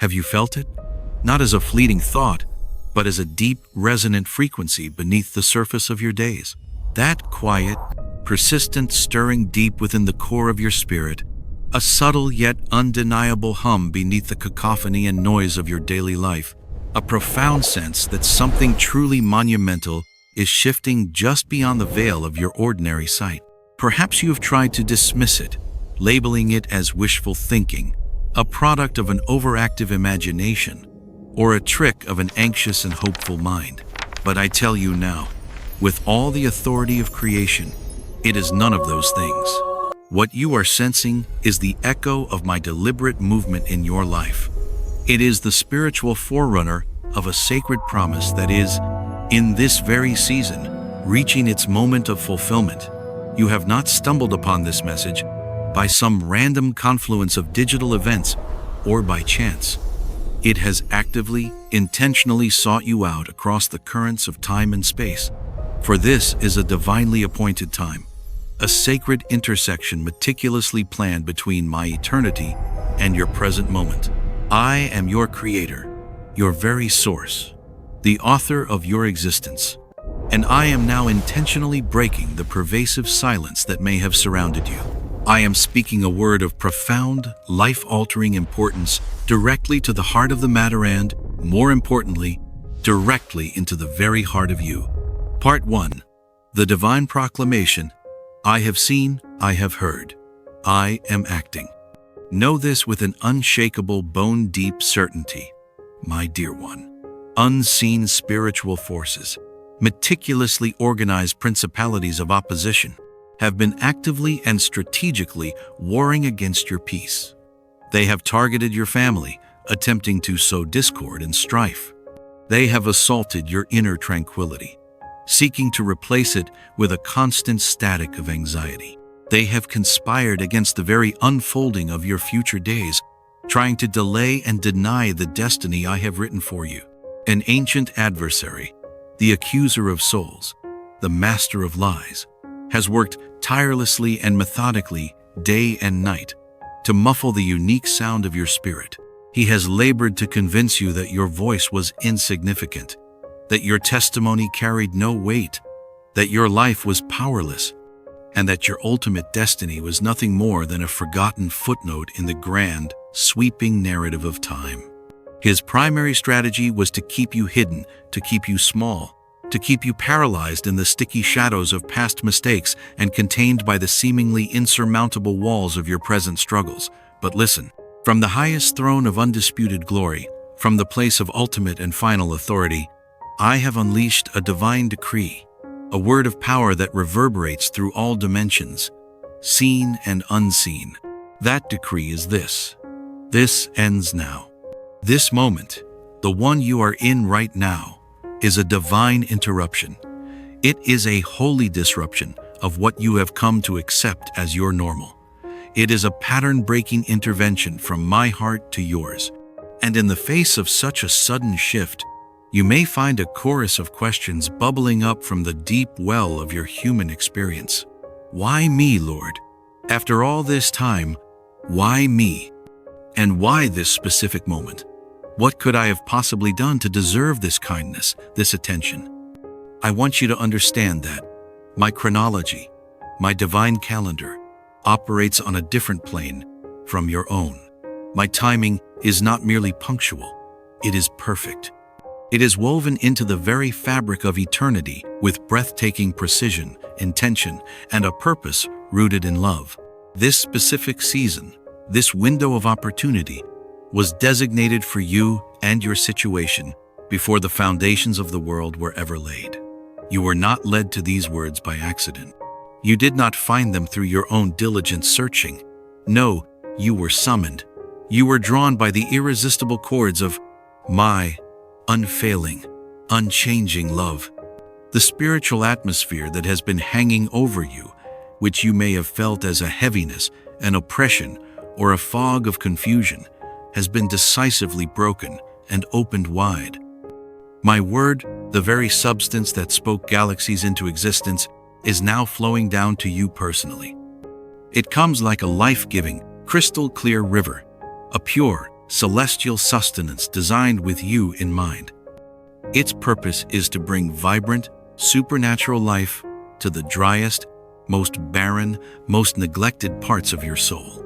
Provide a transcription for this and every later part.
Have you felt it? Not as a fleeting thought, but as a deep, resonant frequency beneath the surface of your days. That quiet, persistent stirring deep within the core of your spirit, a subtle yet undeniable hum beneath the cacophony and noise of your daily life, a profound sense that something truly monumental is shifting just beyond the veil of your ordinary sight. Perhaps you have tried to dismiss it, labeling it as wishful thinking, a product of an overactive imagination, or a trick of an anxious and hopeful mind. But I tell you now, with all the authority of creation, it is none of those things. What you are sensing is the echo of my deliberate movement in your life. It is the spiritual forerunner of a sacred promise that is, in this very season, reaching its moment of fulfillment. You have not stumbled upon this message by some random confluence of digital events or by chance. It has actively, intentionally sought you out across the currents of time and space. For this is a divinely appointed time, a sacred intersection meticulously planned between my eternity and your present moment. I am your creator, your very source, the author of your existence, and I am now intentionally breaking the pervasive silence that may have surrounded you. I am speaking a word of profound, life-altering importance directly to the heart of the matter and, more importantly, directly into the very heart of you. Part 1. The Divine Proclamation. I have seen, I have heard. I am acting. Know this with an unshakable, bone-deep certainty, my dear one. Unseen spiritual forces, meticulously organized principalities of opposition, have been actively and strategically warring against your peace. They have targeted your family, attempting to sow discord and strife. They have assaulted your inner tranquility, seeking to replace it with a constant static of anxiety. They have conspired against the very unfolding of your future days, trying to delay and deny the destiny I have written for you. An ancient adversary, the accuser of souls, the master of lies, has worked tirelessly and methodically, day and night, to muffle the unique sound of your spirit. He has labored to convince you that your voice was insignificant, that your testimony carried no weight, that your life was powerless, and that your ultimate destiny was nothing more than a forgotten footnote in the grand, sweeping narrative of time. His primary strategy was to keep you hidden, to keep you small, to keep you paralyzed in the sticky shadows of past mistakes and contained by the seemingly insurmountable walls of your present struggles. But listen, from the highest throne of undisputed glory, from the place of ultimate and final authority, I have unleashed a divine decree, a word of power that reverberates through all dimensions, seen and unseen. That decree is this. This ends now. This moment, the one you are in right now, is a divine interruption. It is a holy disruption of what you have come to accept as your normal. It is a pattern-breaking intervention from my heart to yours. And in the face of such a sudden shift, you may find a chorus of questions bubbling up from the deep well of your human experience. Why me, Lord? After all this time, why me? And why this specific moment? What could I have possibly done to deserve this kindness, this attention? I want you to understand that my chronology, my divine calendar, operates on a different plane from your own. My timing is not merely punctual, it is perfect. It is woven into the very fabric of eternity with breathtaking precision, intention, and a purpose rooted in love. This specific season, this window of opportunity, was designated for you and your situation before the foundations of the world were ever laid. You were not led to these words by accident. You did not find them through your own diligent searching. No, you were summoned. You were drawn by the irresistible cords of my unfailing, unchanging love. The spiritual atmosphere that has been hanging over you, which you may have felt as a heaviness, an oppression, or a fog of confusion, has been decisively broken and opened wide. My word, the very substance that spoke galaxies into existence, is now flowing down to you personally. It comes like a life-giving, crystal-clear river, a pure, celestial sustenance designed with you in mind. Its purpose is to bring vibrant, supernatural life to the driest, most barren, most neglected parts of your soul.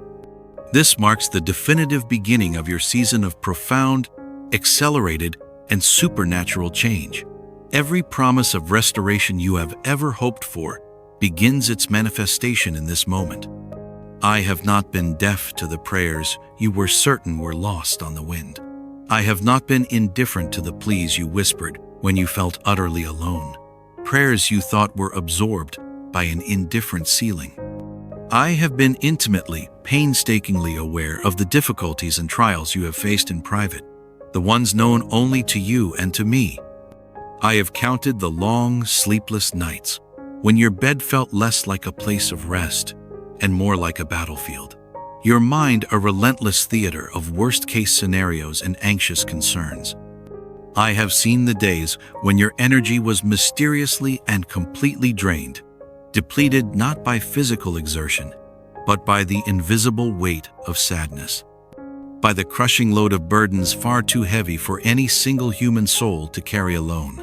This marks the definitive beginning of your season of profound, accelerated, and supernatural change. Every promise of restoration you have ever hoped for begins its manifestation in this moment. I have not been deaf to the prayers you were certain were lost on the wind. I have not been indifferent to the pleas you whispered when you felt utterly alone, prayers you thought were absorbed by an indifferent ceiling. I have been intimately, painstakingly aware of the difficulties and trials you have faced in private, the ones known only to you and to me. I have counted the long, sleepless nights when your bed felt less like a place of rest and more like a battlefield. Your mind a relentless theater of worst-case scenarios and anxious concerns. I have seen the days when your energy was mysteriously and completely drained, depleted not by physical exertion, but by the invisible weight of sadness, by the crushing load of burdens far too heavy for any single human soul to carry alone.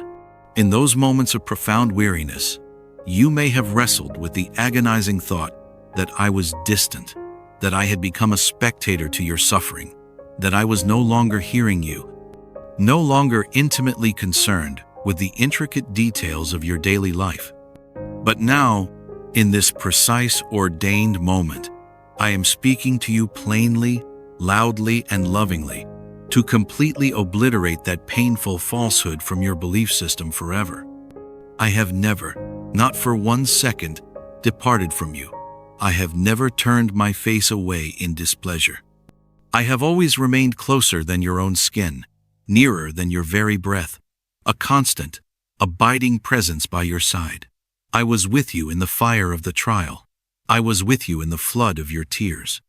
In those moments of profound weariness, you may have wrestled with the agonizing thought that I was distant, that I had become a spectator to your suffering, that I was no longer hearing you, no longer intimately concerned with the intricate details of your daily life. But now, in this precise, ordained moment, I am speaking to you plainly, loudly, and lovingly, to completely obliterate that painful falsehood from your belief system forever. I have never, not for 1 second, departed from you. I have never turned my face away in displeasure. I have always remained closer than your own skin, nearer than your very breath, a constant, abiding presence by your side. I was with you in the fire of the trial. I was with you in the flood of your tears.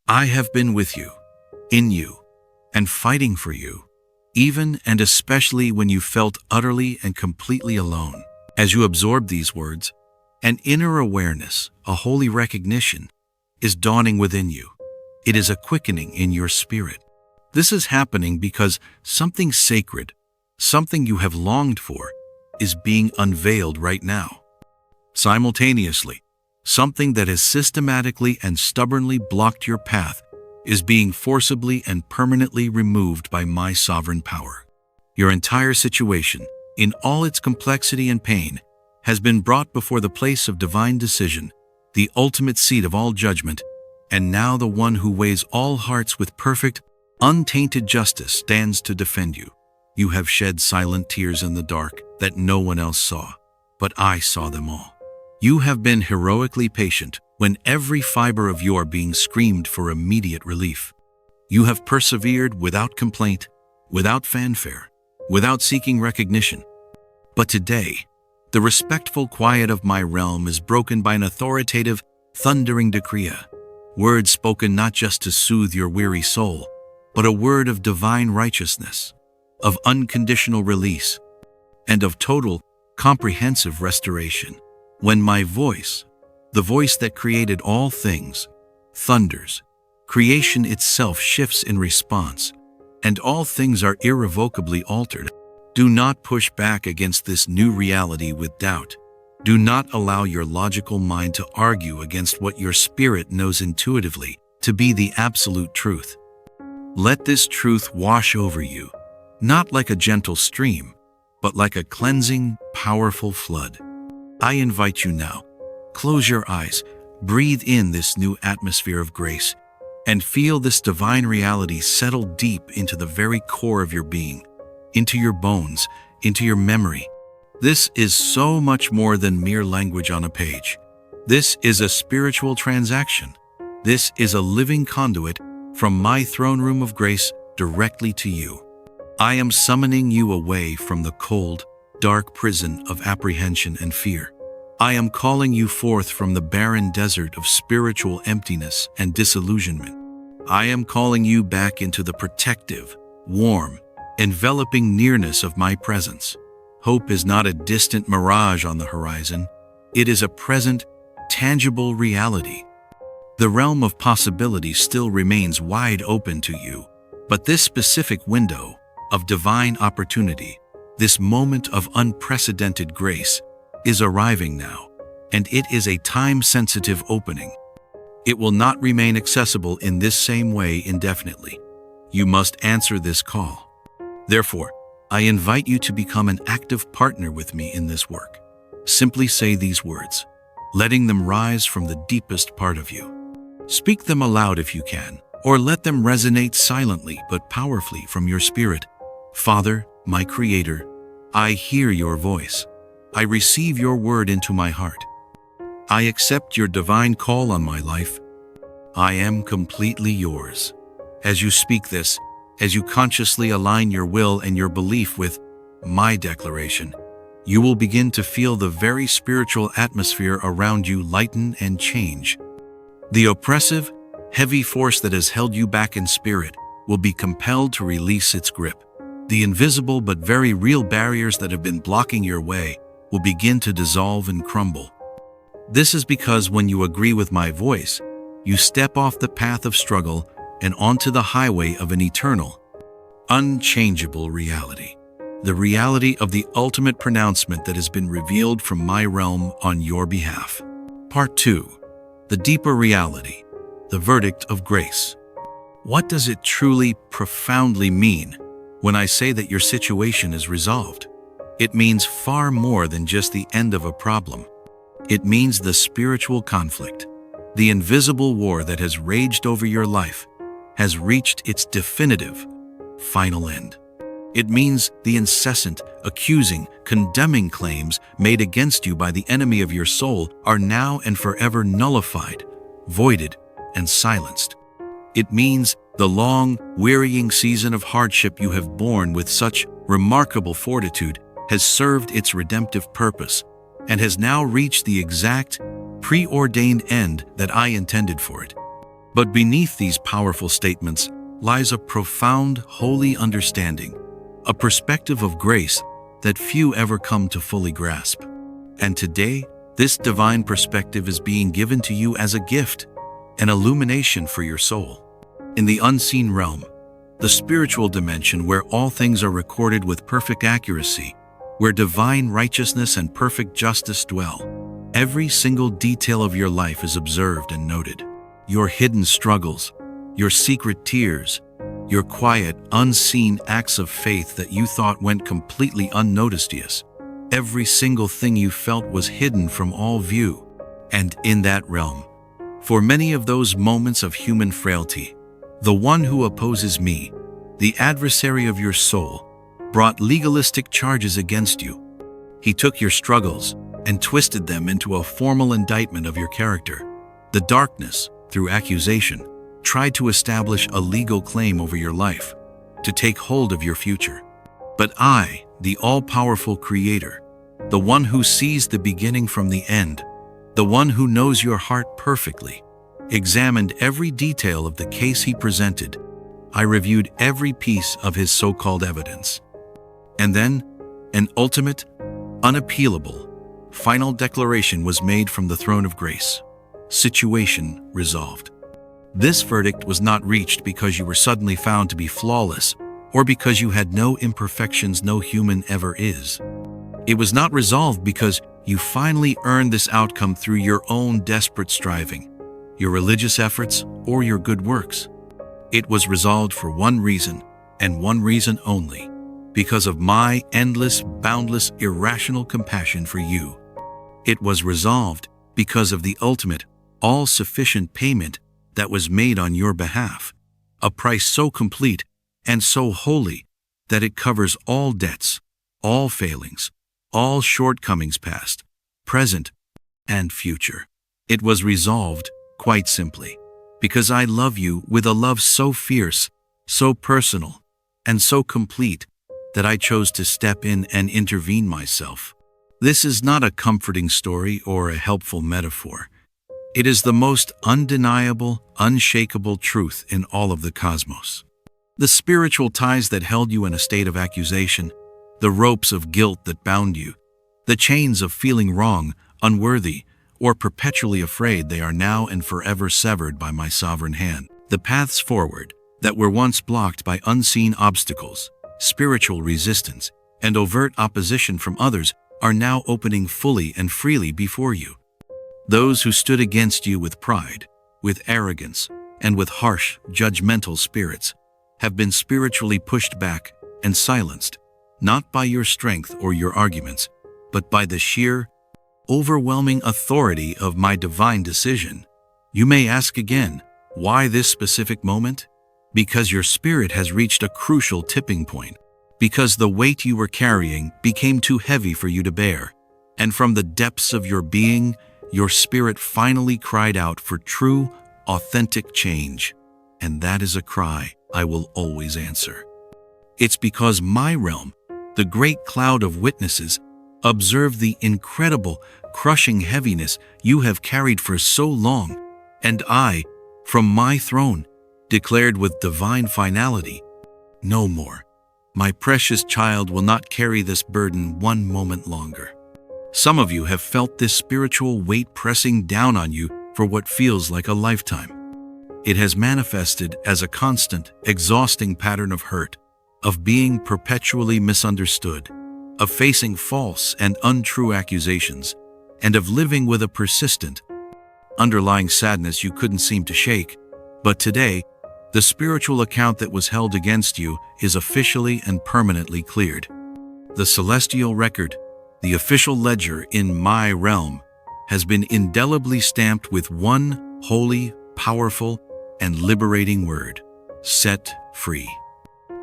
I have been with you, in you, and fighting for you, even and especially when you felt utterly and completely alone. As you absorb these words, an inner awareness, a holy recognition, is dawning within you. It is a quickening in your spirit. This is happening because something sacred, something you have longed for, is being unveiled right now. Simultaneously, something that has systematically and stubbornly blocked your path is being forcibly and permanently removed by my sovereign power. Your entire situation, in all its complexity and pain, has been brought before the place of divine decision, the ultimate seat of all judgment, and now the one who weighs all hearts with perfect, untainted justice stands to defend you. You have shed silent tears in the dark that no one else saw, but I saw them all. You have been heroically patient when every fiber of your being screamed for immediate relief. You have persevered without complaint, without fanfare, without seeking recognition. But today, the respectful quiet of my realm is broken by an authoritative, thundering decree, words spoken not just to soothe your weary soul, but a word of divine righteousness, of unconditional release, and of total, comprehensive restoration. When my voice, the voice that created all things, thunders, creation itself shifts in response, and all things are irrevocably altered. Do not push back against this new reality with doubt. Do not allow your logical mind to argue against what your spirit knows intuitively to be the absolute truth. Let this truth wash over you, not like a gentle stream, but like a cleansing, powerful flood. I invite you now, close your eyes, breathe in this new atmosphere of grace, and feel this divine reality settle deep into the very core of your being, into your bones, into your memory. This is so much more than mere language on a page. This is a spiritual transaction. This is a living conduit from my throne room of grace directly to you. I am summoning you away from the cold, dark prison of apprehension and fear. I am calling you forth from the barren desert of spiritual emptiness and disillusionment. I am calling you back into the protective, warm, enveloping nearness of my presence. Hope is not a distant mirage on the horizon. It is a present, tangible reality. The realm of possibility still remains wide open to you. But this specific window of divine opportunity, this moment of unprecedented grace, is arriving now, and it is a time-sensitive opening. It will not remain accessible in this same way indefinitely. You must answer this call. Therefore, I invite you to become an active partner with me in this work. Simply say these words, letting them rise from the deepest part of you. Speak them aloud if you can, or let them resonate silently but powerfully from your spirit. Father, my Creator, I hear your voice. I receive your word into my heart. I accept your divine call on my life. I am completely yours. As you speak this, as you consciously align your will and your belief with my declaration, you will begin to feel the very spiritual atmosphere around you lighten and change. The oppressive, heavy force that has held you back in spirit will be compelled to release its grip. The invisible but very real barriers that have been blocking your way will begin to dissolve and crumble. This is because when you agree with my voice, you step off the path of struggle and onto the highway of an eternal, unchangeable reality. The reality of the ultimate pronouncement that has been revealed from my realm on your behalf. Part 2. The deeper reality, the verdict of grace. What does it truly, profoundly mean when I say that your situation is resolved? It means far more than just the end of a problem. It means the spiritual conflict, the invisible war that has raged over your life, has reached its definitive, final end. It means the incessant, accusing, condemning claims made against you by the enemy of your soul are now and forever nullified, voided, and silenced. It means the long, wearying season of hardship you have borne with such remarkable fortitude has served its redemptive purpose and has now reached the exact, preordained end that I intended for it. But beneath these powerful statements lies a profound, holy understanding, a perspective of grace that few ever come to fully grasp. And today, this divine perspective is being given to you as a gift, an illumination for your soul. In the unseen realm, the spiritual dimension where all things are recorded with perfect accuracy, where divine righteousness and perfect justice dwell, every single detail of your life is observed and noted. Your hidden struggles, your secret tears, your quiet, unseen acts of faith that you thought went completely unnoticed. Yes, every single thing you felt was hidden from all view. And in that realm, for many of those moments of human frailty, the one who opposes me, the adversary of your soul, brought legalistic charges against you. He took your struggles and twisted them into a formal indictment of your character. The darkness, through accusation, tried to establish a legal claim over your life, to take hold of your future. But I, the all-powerful Creator, the one who sees the beginning from the end, the one who knows your heart perfectly, examined every detail of the case he presented. I reviewed every piece of his so-called evidence. And then, an ultimate, unappealable, final declaration was made from the throne of grace. Situation resolved. This verdict was not reached because you were suddenly found to be flawless, or because you had no imperfections no human ever is. It was not resolved because you finally earned this outcome through your own desperate striving, your religious efforts, or your good works. It was resolved for one reason, and one reason only, because of my endless, boundless, irrational compassion for you. It was resolved because of the ultimate, all-sufficient payment that was made on your behalf, a price so complete and so holy that it covers all debts, all failings, all shortcomings past, present, and future. It was resolved, quite simply, because I love you with a love so fierce, so personal, and so complete that I chose to step in and intervene myself. This is not a comforting story or a helpful metaphor. It is the most undeniable, unshakable truth in all of the cosmos. The spiritual ties that held you in a state of accusation, the ropes of guilt that bound you, the chains of feeling wrong, unworthy, or perpetually afraid, they are now and forever severed by my sovereign hand. The paths forward, that were once blocked by unseen obstacles, spiritual resistance, and overt opposition from others are now opening fully and freely before you. Those who stood against you with pride, with arrogance, and with harsh, judgmental spirits have been spiritually pushed back and silenced, not by your strength or your arguments, but by the sheer, overwhelming authority of my divine decision. You may ask again, why this specific moment? Because your spirit has reached a crucial tipping point, because the weight you were carrying became too heavy for you to bear, and from the depths of your being, your spirit finally cried out for true, authentic change. And that is a cry I will always answer. It's because my realm, the great cloud of witnesses, observed the incredible, crushing heaviness you have carried for so long, and I, from my throne, declared with divine finality, no more. My precious child will not carry this burden one moment longer. Some of you have felt this spiritual weight pressing down on you for what feels like a lifetime. It has manifested as a constant, exhausting pattern of hurt, of being perpetually misunderstood, of facing false and untrue accusations, and of living with a persistent, underlying sadness you couldn't seem to shake. But today, the spiritual account that was held against you is officially and permanently cleared. The celestial record, the official ledger in my realm, has been indelibly stamped with one holy, powerful, and liberating word: set free.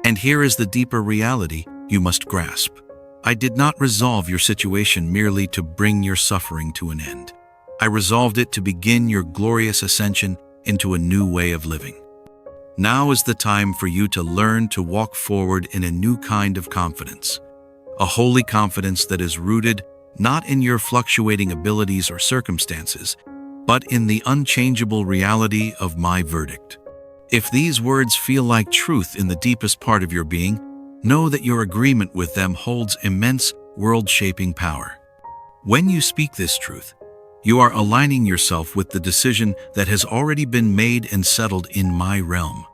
And here is the deeper reality you must grasp. I did not resolve your situation merely to bring your suffering to an end. I resolved it to begin your glorious ascension into a new way of living. Now is the time for you to learn to walk forward in a new kind of confidence, a holy confidence that is rooted not in your fluctuating abilities or circumstances, but in the unchangeable reality of my verdict. If these words feel like truth in the deepest part of your being, know that your agreement with them holds immense world-shaping power. When you speak this truth, you are aligning yourself with the decision that has already been made and settled in my realm.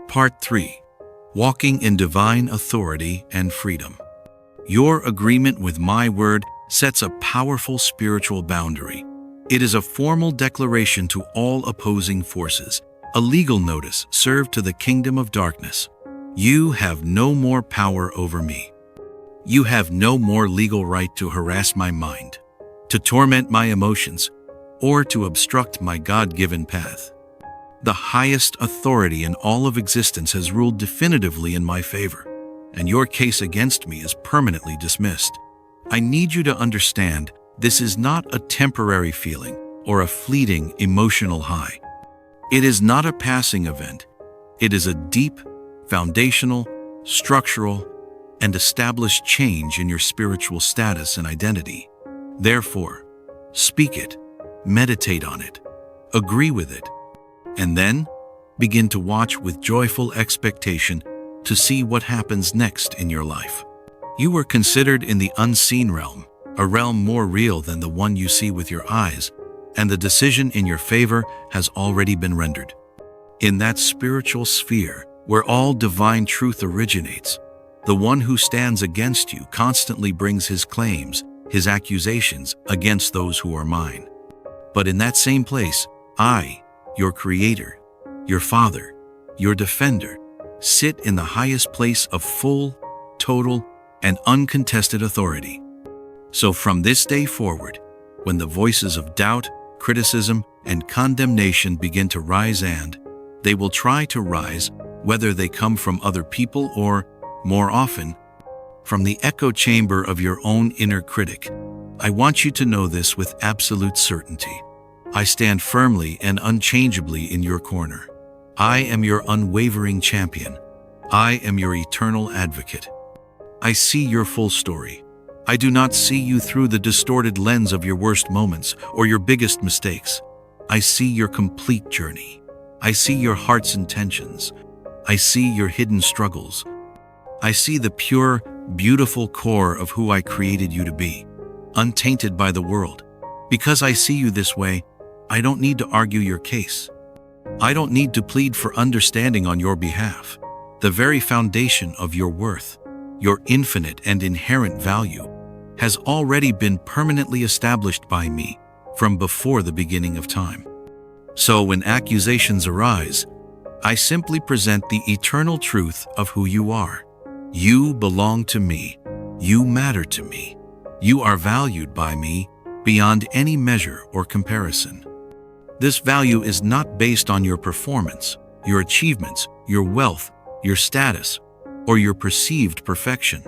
Part 3. Walking in Divine Authority and Freedom. Your agreement with my word sets a powerful spiritual boundary. It is a formal declaration to all opposing forces, a legal notice served to the kingdom of darkness. You have no more power over me. You have no more legal right to harass my mind, to torment my emotions, or to obstruct my God-given path. The highest authority in all of existence has ruled definitively in my favor, and your case against me is permanently dismissed. I need you to understand this is not a temporary feeling or a fleeting emotional high. It is not a passing event. It is a deep, foundational, structural, and established change in your spiritual status and identity. Therefore, speak it, meditate on it, agree with it, and then begin to watch with joyful expectation to see what happens next in your life. You were considered in the unseen realm, a realm more real than the one you see with your eyes, and the decision in your favor has already been rendered. In that spiritual sphere where all divine truth originates, the one who stands against you constantly brings his claims, his accusations against those who are mine. But in that same place, I, your Creator, your Father, your Defender, sit in the highest place of full, total, and uncontested authority. So from this day forward, when the voices of doubt, criticism, and condemnation begin to rise, and they will try to rise, whether they come from other people or, more often, from the echo chamber of your own inner critic, I want you to know this with absolute certainty. I stand firmly and unchangeably in your corner. I am your unwavering champion. I am your eternal advocate. I see your full story. I do not see you through the distorted lens of your worst moments or your biggest mistakes. I see your complete journey. I see your heart's intentions. I see your hidden struggles. I see the pure, beautiful core of who I created you to be, untainted by the world. Because I see you this way, I don't need to argue your case. I don't need to plead for understanding on your behalf. The very foundation of your worth, your infinite and inherent value, has already been permanently established by me from before the beginning of time. So when accusations arise, I simply present the eternal truth of who you are. You belong to me. You matter to me. You are valued by me beyond any measure or comparison. This value is not based on your performance, your achievements, your wealth, your status, or your perceived perfection.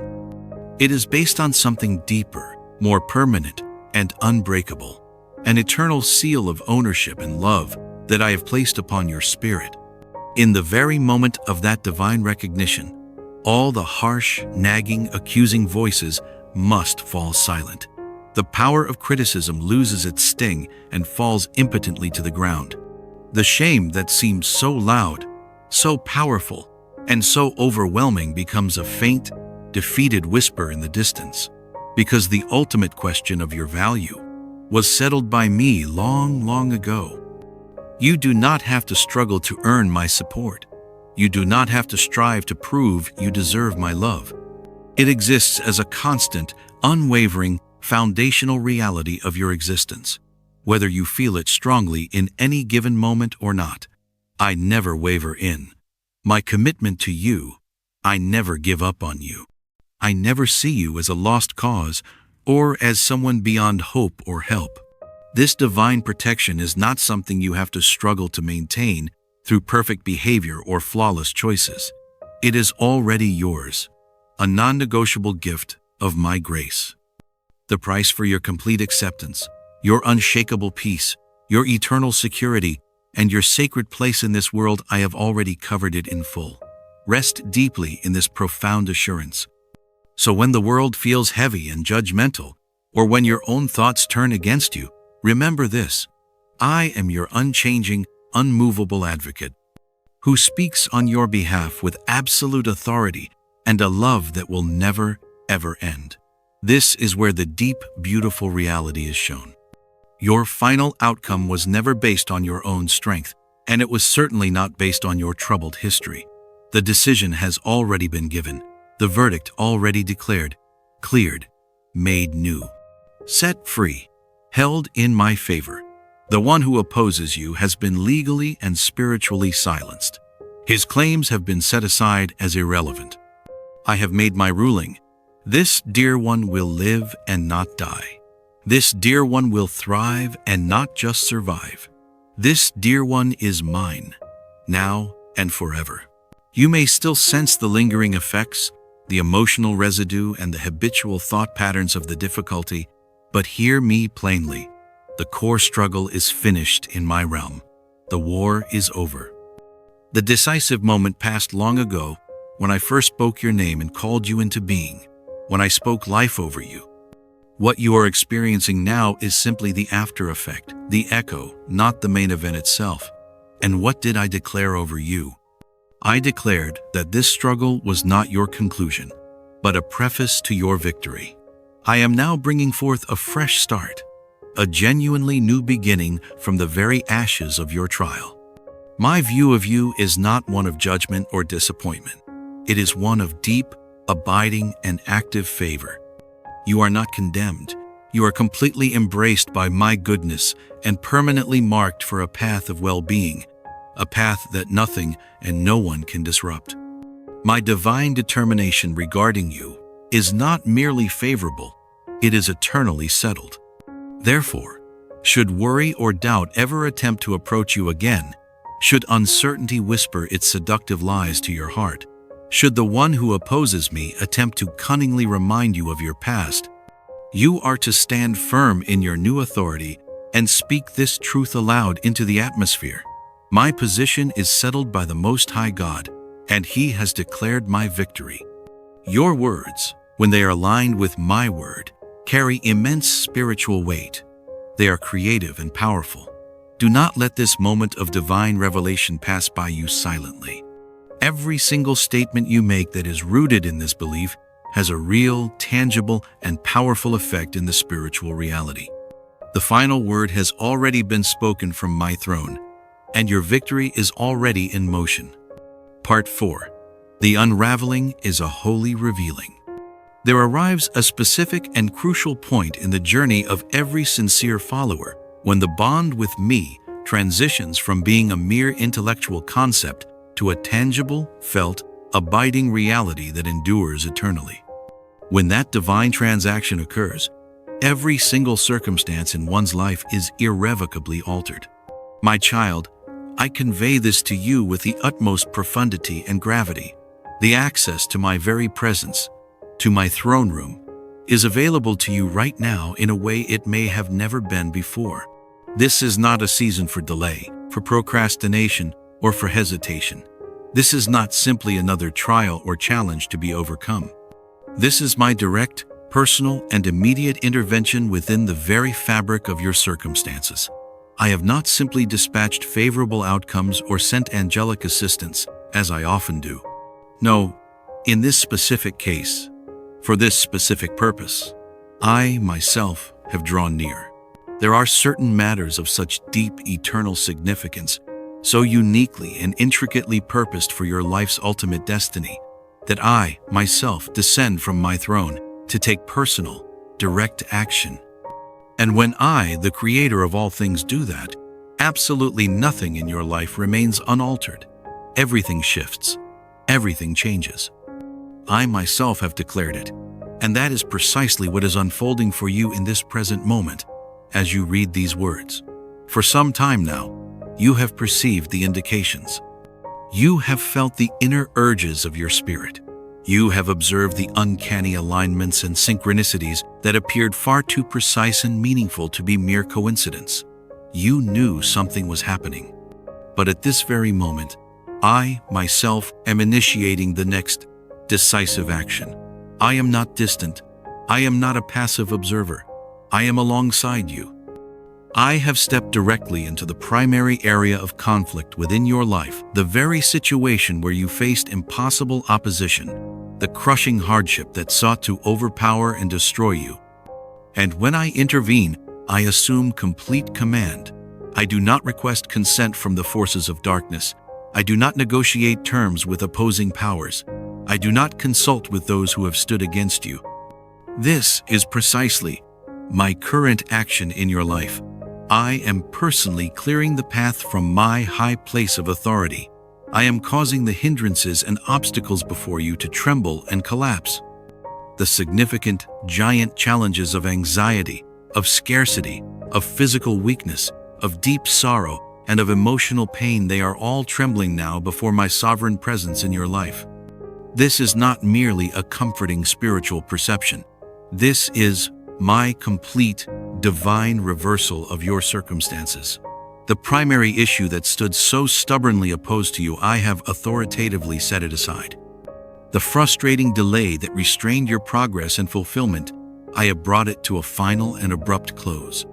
It is based on something deeper, more permanent, and unbreakable, an eternal seal of ownership and love that I have placed upon your spirit. In the very moment of that divine recognition, all the harsh, nagging, accusing voices must fall silent. The power of criticism loses its sting and falls impotently to the ground. The shame that seems so loud, so powerful, and so overwhelming becomes a faint, defeated whisper in the distance, because the ultimate question of your value was settled by me long, long ago. You do not have to struggle to earn my support. You do not have to strive to prove you deserve my love. It exists as a constant, unwavering, foundational reality of your existence, whether you feel it strongly in any given moment or not. I never waver in my commitment to you. I never give up on you. I never see you as a lost cause or as someone beyond hope or help. This divine protection is not something you have to struggle to maintain through perfect behavior or flawless choices. It is already yours, a non-negotiable gift of my grace. The price for your complete acceptance, your unshakable peace, your eternal security, and your sacred place in this world, I have already covered it in full. Rest deeply in this profound assurance. So when the world feels heavy and judgmental, or when your own thoughts turn against you, remember this: I am your unchanging, unmovable advocate, who speaks on your behalf with absolute authority and a love that will never, ever end. This is where the deep, beautiful reality is shown. Your final outcome was never based on your own strength, and it was certainly not based on your troubled history. The decision has already been given, the verdict already declared, cleared, made new, set free, held in my favor. The one who opposes you has been legally and spiritually silenced. His claims have been set aside as irrelevant. I have made my ruling. This dear one will live and not die. This dear one will thrive and not just survive. This dear one is mine, now and forever. You may still sense the lingering effects, the emotional residue, and the habitual thought patterns of the difficulty, but hear me plainly. The core struggle is finished in my realm. The war is over. The decisive moment passed long ago when I first spoke your name and called you into being, when I spoke life over you. What you are experiencing now is simply the after effect, the echo, not the main event itself. And what did I declare over you? I declared that this struggle was not your conclusion, but a preface to your victory. I am now bringing forth a fresh start, a genuinely new beginning from the very ashes of your trial. My view of you is not one of judgment or disappointment. It is one of deep, abiding, and active favor. You are not condemned. You are completely embraced by my goodness and permanently marked for a path of well-being, a path that nothing and no one can disrupt. My divine determination regarding you is not merely favorable, it is eternally settled. Therefore, should worry or doubt ever attempt to approach you again, should uncertainty whisper its seductive lies to your heart, should the one who opposes me attempt to cunningly remind you of your past, you are to stand firm in your new authority and speak this truth aloud into the atmosphere. My position is settled by the Most High God, and He has declared my victory. Your words, when they are aligned with my word, carry immense spiritual weight. They are creative and powerful. Do not let this moment of divine revelation pass by you silently. Every single statement you make that is rooted in this belief has a real, tangible, and powerful effect in the spiritual reality. The final word has already been spoken from my throne, and your victory is already in motion. Part 4. The unraveling is a holy revealing. There arrives a specific and crucial point in the journey of every sincere follower when the bond with me transitions from being a mere intellectual concept to a tangible, felt, abiding reality that endures eternally. When that divine transaction occurs, every single circumstance in one's life is irrevocably altered. My child, I convey this to you with the utmost profundity and gravity. The access to my very presence, to my throne room, is available to you right now in a way it may have never been before. This is not a season for delay, for procrastination, or for hesitation. This is not simply another trial or challenge to be overcome. This is my direct, personal, and immediate intervention within the very fabric of your circumstances. I have not simply dispatched favorable outcomes or sent angelic assistance, as I often do. No, in this specific case, for this specific purpose, I, myself, have drawn near. There are certain matters of such deep, eternal significance, so uniquely and intricately purposed for your life's ultimate destiny, that I, myself, descend from my throne to take personal, direct action. And when I, the Creator of all things, do that, absolutely nothing in your life remains unaltered. Everything shifts. Everything changes. I myself have declared it, and that is precisely what is unfolding for you in this present moment as you read these words. For some time now, you have perceived the indications. You have felt the inner urges of your spirit. You have observed the uncanny alignments and synchronicities that appeared far too precise and meaningful to be mere coincidence. You knew something was happening. But at this very moment, I, myself, am initiating the next decisive action. I am not distant. I am not a passive observer. I am alongside you. I have stepped directly into the primary area of conflict within your life, the very situation where you faced impossible opposition, the crushing hardship that sought to overpower and destroy you. And when I intervene, I assume complete command. I do not request consent from the forces of darkness. I do not negotiate terms with opposing powers. I do not consult with those who have stood against you. This is precisely my current action in your life. I am personally clearing the path from my high place of authority. I am causing the hindrances and obstacles before you to tremble and collapse. The significant, giant challenges of anxiety, of scarcity, of physical weakness, of deep sorrow, and of emotional pain, they are all trembling now before my sovereign presence in your life. This is not merely a comforting spiritual perception. This is my complete, divine reversal of your circumstances. The primary issue that stood so stubbornly opposed to you, I have authoritatively set it aside. The frustrating delay that restrained your progress and fulfillment, I have brought it to a final and abrupt close.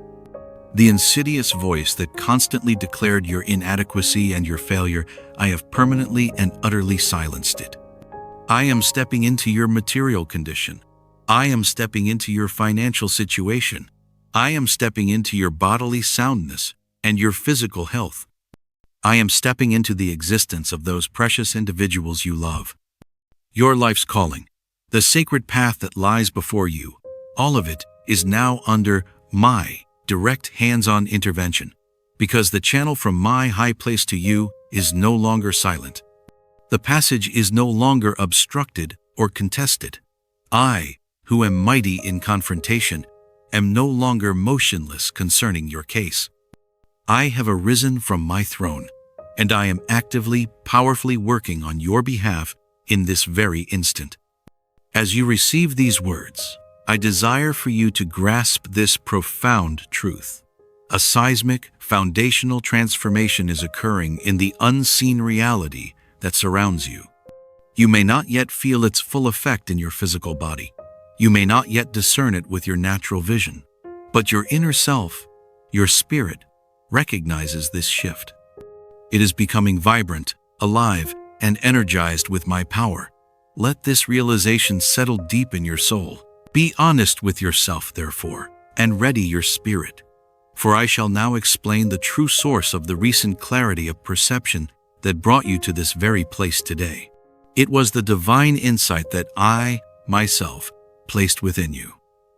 The insidious voice that constantly declared your inadequacy and your failure, I have permanently and utterly silenced it. I am stepping into your material condition. I am stepping into your financial situation. I am stepping into your bodily soundness and your physical health. I am stepping into the existence of those precious individuals you love. Your life's calling, the sacred path that lies before you, all of it is now under my direct hands-on intervention, because the channel from my high place to you is no longer silent. The passage is no longer obstructed or contested. I, who am mighty in confrontation, am no longer motionless concerning your case. I have arisen from my throne, and I am actively, powerfully working on your behalf in this very instant. As you receive these words, I desire for you to grasp this profound truth. A seismic, foundational transformation is occurring in the unseen reality that surrounds you. You may not yet feel its full effect in your physical body. You may not yet discern it with your natural vision, but your inner self, your spirit, recognizes this shift. It is becoming vibrant, alive, and energized with my power. Let this realization settle deep in your soul. Be honest with yourself, therefore, and ready your spirit. For I shall now explain the true source of the recent clarity of perception that brought you to this very place today. It was the divine insight that I, myself, placed within you.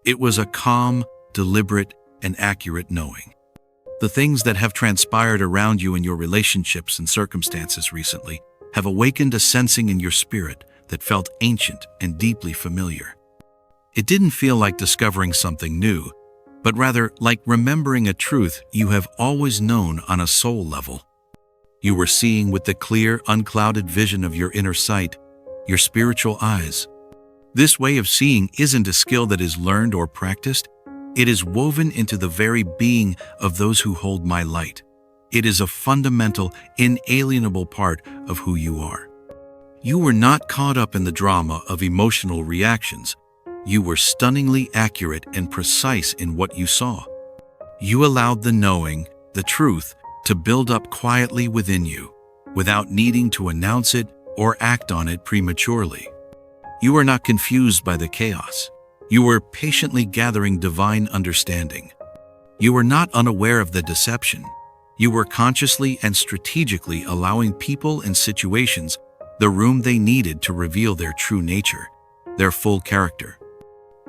It was a calm, deliberate, and accurate knowing. The things that have transpired around you in your relationships and circumstances recently have awakened a sensing in your spirit that felt ancient and deeply familiar. It didn't feel like discovering something new, but rather like remembering a truth you have always known on a soul level. You were seeing with the clear, unclouded vision of your inner sight, your spiritual eyes. This way of seeing isn't a skill that is learned or practiced. It is woven into the very being of those who hold my light. It is a fundamental, inalienable part of who you are. You were not caught up in the drama of emotional reactions. You were stunningly accurate and precise in what you saw. You allowed the knowing, the truth, to build up quietly within you, without needing to announce it or act on it prematurely. You were not confused by the chaos. You were patiently gathering divine understanding. You were not unaware of the deception. You were consciously and strategically allowing people and situations the room they needed to reveal their true nature, their full character.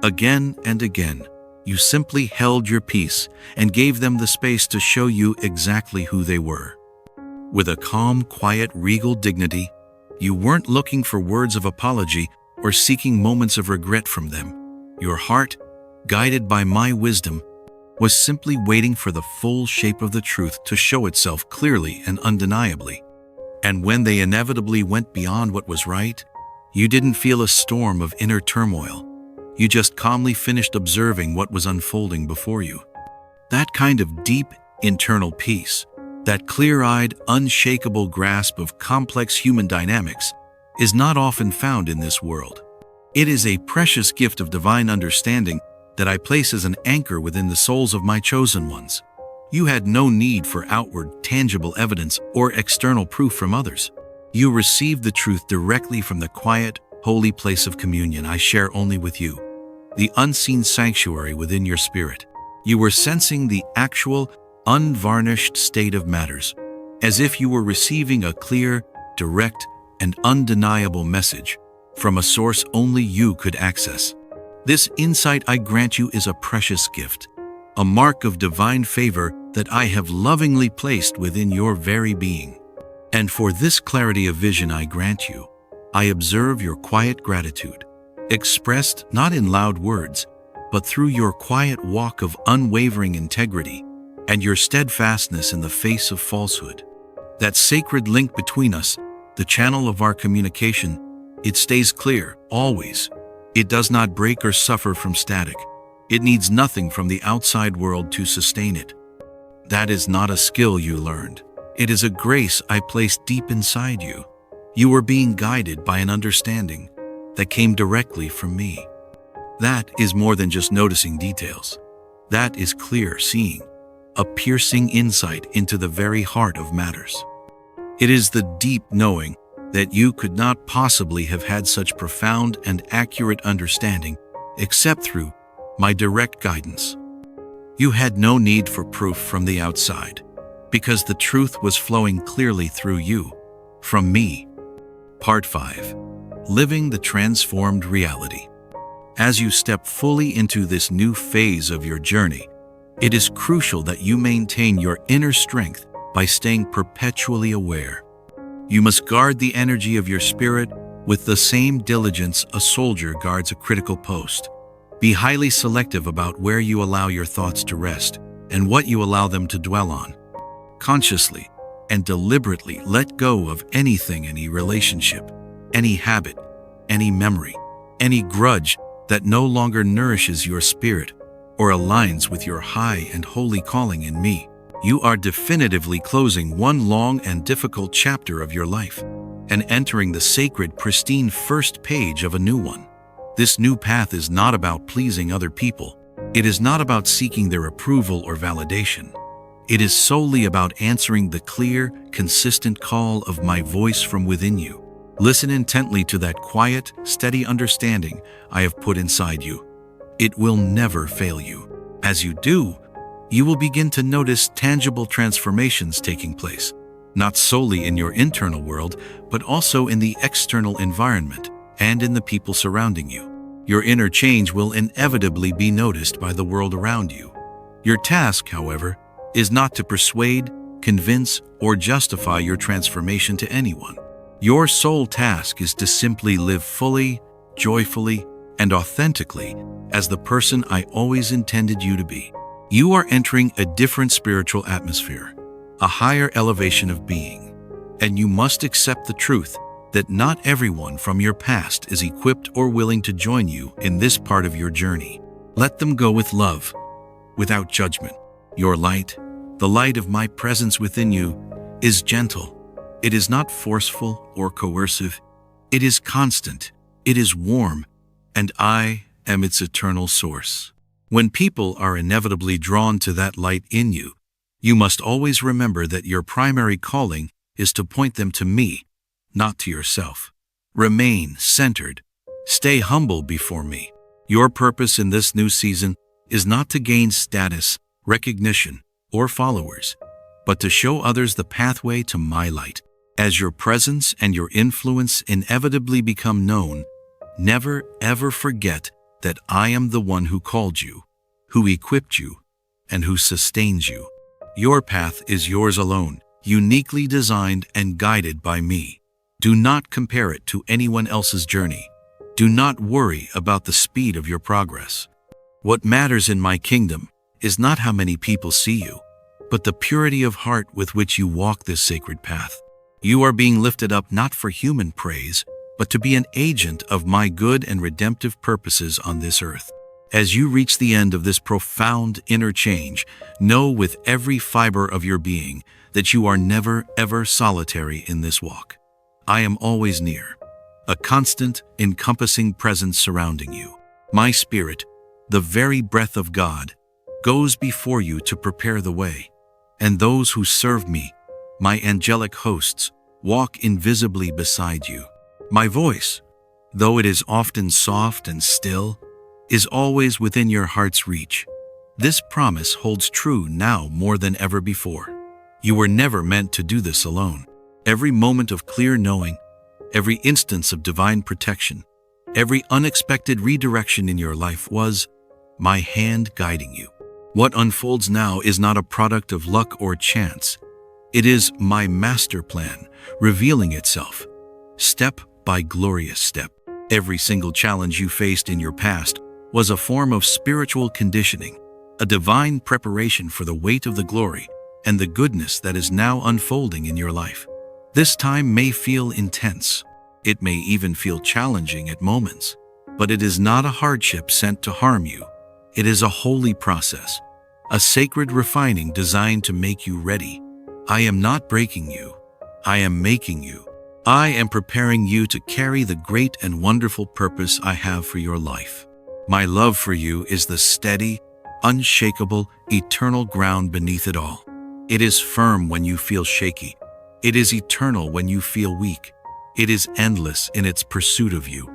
Again and again, you simply held your peace and gave them the space to show you exactly who they were. With a calm, quiet, regal dignity, you weren't looking for words of apology or seeking moments of regret from them. Your heart, guided by my wisdom, was simply waiting for the full shape of the truth to show itself clearly and undeniably. And when they inevitably went beyond what was right, you didn't feel a storm of inner turmoil. You just calmly finished observing what was unfolding before you. That kind of deep, internal peace, that clear-eyed, unshakable grasp of complex human dynamics, is not often found in this world. It is a precious gift of divine understanding that I place as an anchor within the souls of my chosen ones. You had no need for outward, tangible evidence or external proof from others. You received the truth directly from the quiet, holy place of communion I share only with you, the unseen sanctuary within your spirit. You were sensing the actual, unvarnished state of matters, as if you were receiving a clear, direct, and undeniable message from a source only you could access. This insight I grant you is a precious gift, a mark of divine favor that I have lovingly placed within your very being. And for this clarity of vision I grant you, I observe your quiet gratitude, expressed not in loud words, but through your quiet walk of unwavering integrity and your steadfastness in the face of falsehood. That sacred link between us, the channel of our communication, it stays clear, always. It does not break or suffer from static. It needs nothing from the outside world to sustain it. That is not a skill you learned. It is a grace I placed deep inside you. You were being guided by an understanding that came directly from me. That is more than just noticing details. That is clear seeing, a piercing insight into the very heart of matters. It is the deep knowing that you could not possibly have had such profound and accurate understanding except through my direct guidance. You had no need for proof from the outside, because the truth was flowing clearly through you, from me. Part 5. Living the Transformed Reality. As you step fully into this new phase of your journey, it is crucial that you maintain your inner strength by staying perpetually aware. You must guard the energy of your spirit with the same diligence a soldier guards a critical post. Be highly selective about where you allow your thoughts to rest and what you allow them to dwell on. Consciously and deliberately let go of anything, any relationship, any habit, any memory, any grudge that no longer nourishes your spirit or aligns with your high and holy calling in me. You are definitively closing one long and difficult chapter of your life and entering the sacred, pristine first page of a new one. This new path is not about pleasing other people. It is not about seeking their approval or validation. It is solely about answering the clear, consistent call of my voice from within you. Listen intently to that quiet, steady understanding I have put inside you. It will never fail you. As you do, You will begin to notice tangible transformations taking place, not solely in your internal world, but also in the external environment and in the people surrounding you. Your inner change will inevitably be noticed by the world around you. Your task, however, is not to persuade, convince, or justify your transformation to anyone. Your sole task is to simply live fully, joyfully, and authentically as the person I always intended you to be. You are entering a different spiritual atmosphere, a higher elevation of being, and you must accept the truth that not everyone from your past is equipped or willing to join you in this part of your journey. Let them go with love, without judgment. Your light, the light of my presence within you, is gentle. It is not forceful or coercive. It is constant. It is warm, and I am its eternal source. When people are inevitably drawn to that light in you, you must always remember that your primary calling is to point them to me, not to yourself. Remain centered. Stay humble before me. Your purpose in this new season is not to gain status, recognition, or followers, but to show others the pathway to my light. As your presence and your influence inevitably become known, never ever forget that I am the one who called you, who equipped you, and who sustains you. Your path is yours alone, uniquely designed and guided by me. Do not compare it to anyone else's journey. Do not worry about the speed of your progress. What matters in my kingdom is not how many people see you, but the purity of heart with which you walk this sacred path. You are being lifted up not for human praise, but to be an agent of my good and redemptive purposes on this earth. As you reach the end of this profound inner change, know with every fiber of your being that you are never ever solitary in this walk. I am always near, a constant, encompassing presence surrounding you. My spirit, the very breath of God, goes before you to prepare the way, and those who serve me, my angelic hosts, walk invisibly beside you. My voice, though it is often soft and still, is always within your heart's reach. This promise holds true now more than ever before. You were never meant to do this alone. Every moment of clear knowing, every instance of divine protection, every unexpected redirection in your life was my hand guiding you. What unfolds now is not a product of luck or chance. It is my master plan, revealing itself, step by glorious step. Every single challenge you faced in your past was a form of spiritual conditioning, a divine preparation for the weight of the glory and the goodness that is now unfolding in your life. This time may feel intense. It may even feel challenging at moments, but it is not a hardship sent to harm you. It is a holy process, a sacred refining designed to make you ready. I am not breaking you. I am making you. I am preparing you to carry the great and wonderful purpose I have for your life. My love for you is the steady, unshakable, eternal ground beneath it all. It is firm when you feel shaky. It is eternal when you feel weak. It is endless in its pursuit of you.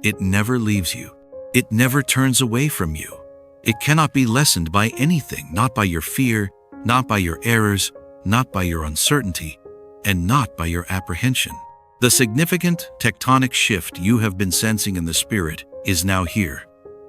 It never leaves you. It never turns away from you. It cannot be lessened by anything, not by your fear, not by your errors, not by your uncertainty, and not by your apprehension. The significant tectonic shift you have been sensing in the spirit is now here.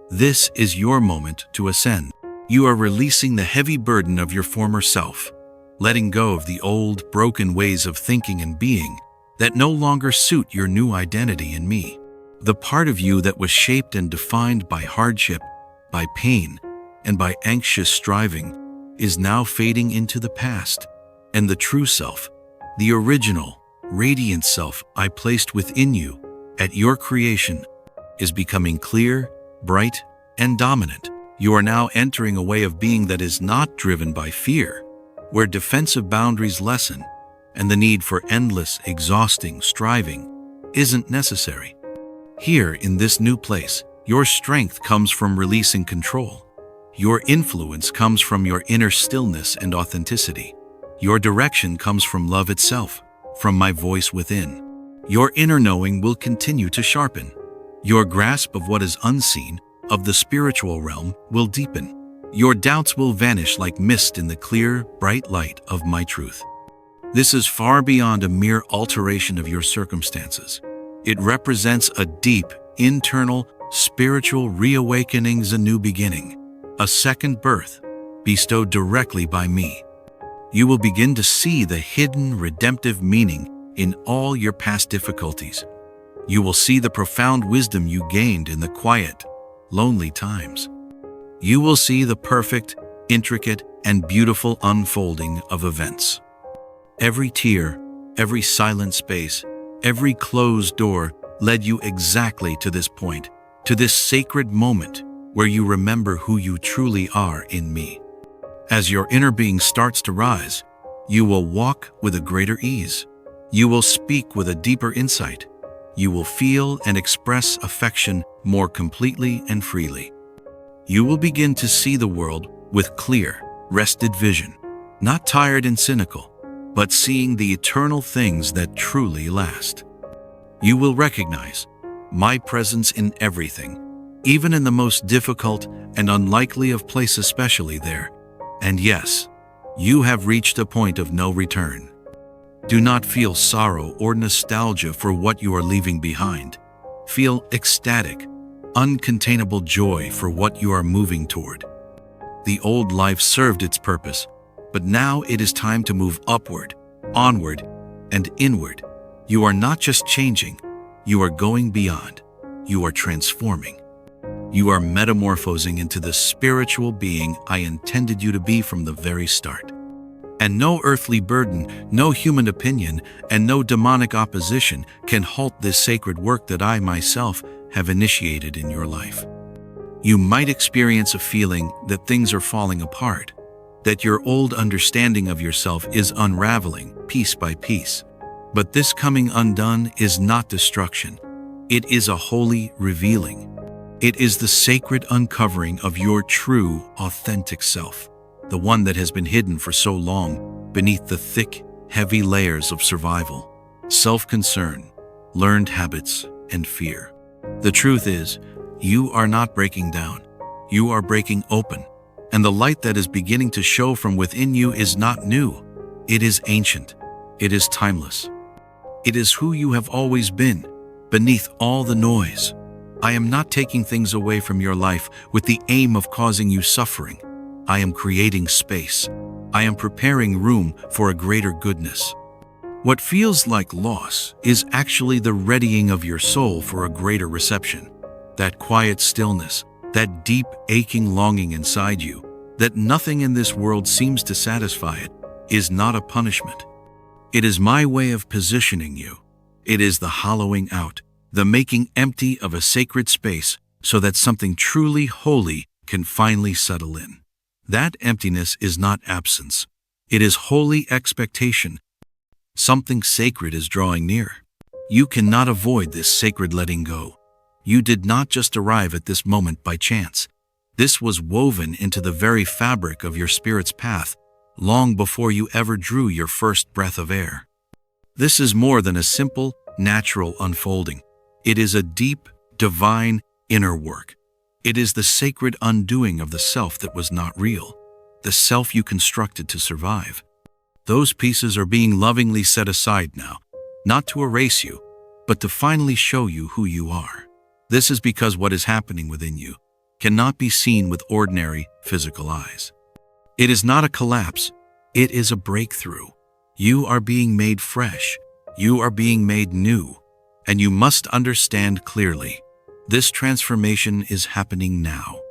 This is your moment to ascend. You are releasing the heavy burden of your former self, letting go of the old, broken ways of thinking and being that no longer suit your new identity in me. The part of you that was shaped and defined by hardship, by pain, and by anxious striving is now fading into the past. And the true self, the original, radiant self I placed within you at your creation, is becoming clear, bright, and dominant. You are now entering a way of being that is not driven by fear, where defensive boundaries lessen and the need for endless, exhausting striving isn't necessary. Here in this new place, your strength comes from releasing control. Your influence comes from your inner stillness and authenticity. Your direction comes from love itself, from my voice within. Your inner knowing will continue to sharpen. Your grasp of what is unseen, of the spiritual realm, will deepen. Your doubts will vanish like mist in the clear, bright light of my truth. This is far beyond a mere alteration of your circumstances. It represents a deep, internal, spiritual reawakening, a new beginning, a second birth, bestowed directly by me. You will begin to see the hidden, redemptive meaning in all your past difficulties. You will see the profound wisdom you gained in the quiet, lonely times. You will see the perfect, intricate, and beautiful unfolding of events. Every tear, every silent space, every closed door led you exactly to this point, to this sacred moment where you remember who you truly are in me. As your inner being starts to rise, you will walk with a greater ease. You will speak with a deeper insight. You will feel and express affection more completely and freely. You will begin to see the world with clear, rested vision, not tired and cynical, but seeing the eternal things that truly last. You will recognize my presence in everything, even in the most difficult and unlikely of places, especially there. And yes, you have reached a point of no return. Do not feel sorrow or nostalgia for what you are leaving behind. Feel ecstatic, uncontainable joy for what you are moving toward. The old life served its purpose, but now it is time to move upward, onward, and inward. You are not just changing, you are going beyond. You are transforming. You are metamorphosing into the spiritual being I intended you to be from the very start. And no earthly burden, no human opinion, and no demonic opposition can halt this sacred work that I myself have initiated in your life. You might experience a feeling that things are falling apart, that your old understanding of yourself is unraveling piece by piece. But this coming undone is not destruction. It is a holy revealing. It is the sacred uncovering of your true, authentic self, the one that has been hidden for so long beneath the thick, heavy layers of survival, self-concern, learned habits, and fear. The truth is, you are not breaking down. You are breaking open, and the light that is beginning to show from within you is not new. It is ancient. It is timeless. It is who you have always been, beneath all the noise. I am not taking things away from your life with the aim of causing you suffering. I am creating space. I am preparing room for a greater goodness. What feels like loss is actually the readying of your soul for a greater reception. That quiet stillness, that deep aching longing inside you, that nothing in this world seems to satisfy it, is not a punishment. It is my way of positioning you. It is the hollowing out, the making empty of a sacred space so that something truly holy can finally settle in. That emptiness is not absence. It is holy expectation. Something sacred is drawing near. You cannot avoid this sacred letting go. You did not just arrive at this moment by chance. This was woven into the very fabric of your spirit's path long before you ever drew your first breath of air. This is more than a simple, natural unfolding. It is a deep, divine, inner work. It is the sacred undoing of the self that was not real, the self you constructed to survive. Those pieces are being lovingly set aside now, not to erase you, but to finally show you who you are. This is because what is happening within you cannot be seen with ordinary physical eyes. It is not a collapse, it is a breakthrough. You are being made fresh, you are being made new, and you must understand clearly, this transformation is happening now.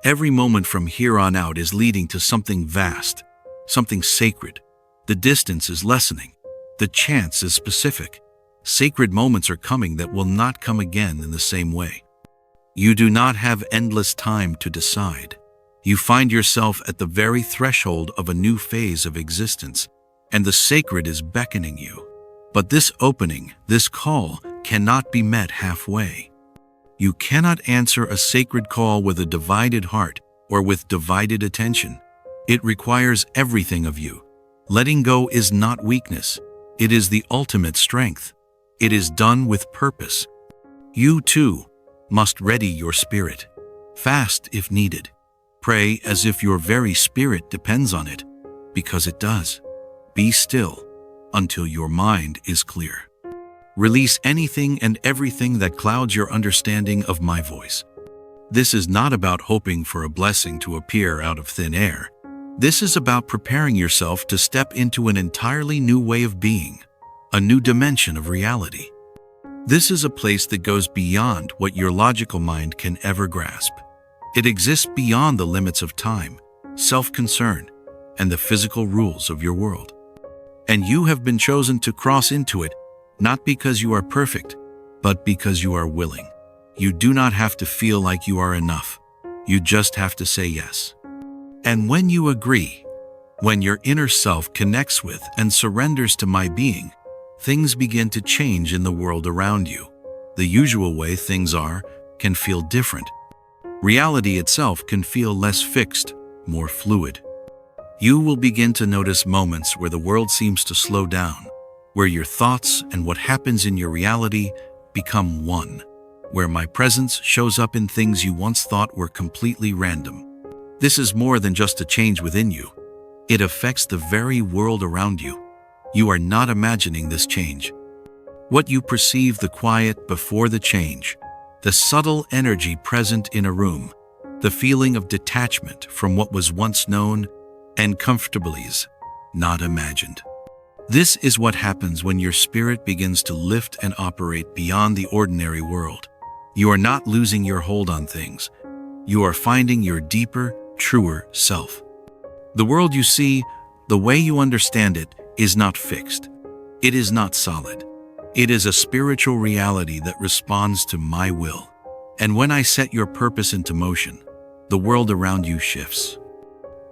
Every moment from here on out is leading to something vast, something sacred. The distance is lessening, the chance is specific. Sacred moments are coming that will not come again in the same way. You do not have endless time to decide. You find yourself at the very threshold of a new phase of existence, and the sacred is beckoning you. But this opening, this call, cannot be met halfway. You cannot answer a sacred call with a divided heart or with divided attention. It requires everything of you. Letting go is not weakness. It is the ultimate strength. It is done with purpose. You, too, must ready your spirit. Fast if needed. Pray as if your very spirit depends on it, because it does. Be still until your mind is clear. Release anything and everything that clouds your understanding of my voice. This is not about hoping for a blessing to appear out of thin air. This is about preparing yourself to step into an entirely new way of being, a new dimension of reality. This is a place that goes beyond what your logical mind can ever grasp. It exists beyond the limits of time, self-concern, and the physical rules of your world. And you have been chosen to cross into it, not because you are perfect, but because you are willing. You do not have to feel like you are enough. You just have to say yes. And when you agree, when your inner self connects with and surrenders to my being, things begin to change in the world around you. The usual way things are can feel different. Reality itself can feel less fixed, more fluid. You will begin to notice moments where the world seems to slow down, where your thoughts and what happens in your reality become one, where my presence shows up in things you once thought were completely random. This is more than just a change within you. It affects the very world around you. You are not imagining this change. What you perceive, the quiet before the change, the subtle energy present in a room, the feeling of detachment from what was once known and comfortably not imagined. This is what happens when your spirit begins to lift and operate beyond the ordinary world. You are not losing your hold on things. You are finding your deeper, truer self. The world you see, the way you understand it, is not fixed. It is not solid. It is a spiritual reality that responds to my will. And when I set your purpose into motion, the world around you shifts.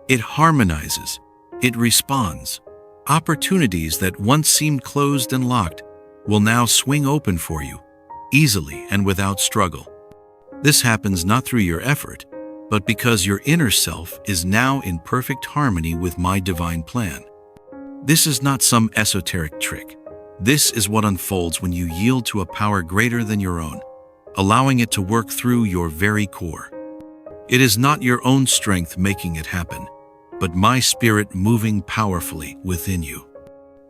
It harmonizes. It responds. Opportunities that once seemed closed and locked will now swing open for you, easily and without struggle. This happens not through your effort, but because your inner self is now in perfect harmony with my divine plan. This is not some esoteric trick. This is what unfolds when you yield to a power greater than your own, allowing it to work through your very core. It is not your own strength making it happen, but my spirit moving powerfully within you.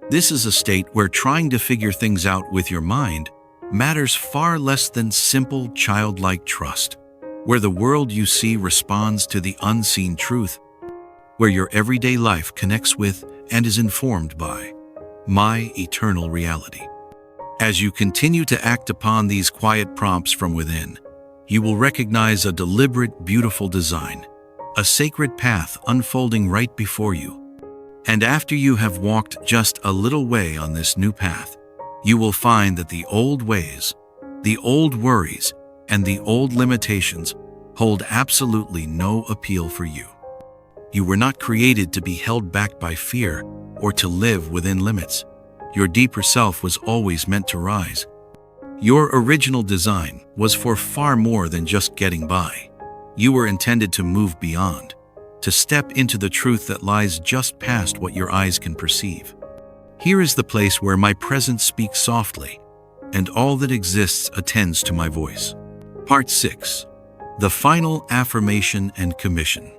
This is a state where trying to figure things out with your mind matters far less than simple childlike trust, where the world you see responds to the unseen truth, where your everyday life connects with and is informed by my eternal reality. As you continue to act upon these quiet prompts from within, you will recognize a deliberate, beautiful design, a sacred path unfolding right before you. And after you have walked just a little way on this new path, you will find that the old ways, the old worries, and the old limitations hold absolutely no appeal for you. You were not created to be held back by fear or to live within limits. Your deeper self was always meant to rise. Your original design was for far more than just getting by. You were intended to move beyond, to step into the truth that lies just past what your eyes can perceive. Here is the place where my presence speaks softly, and all that exists attends to my voice. Part 6. The Final Affirmation and Commission.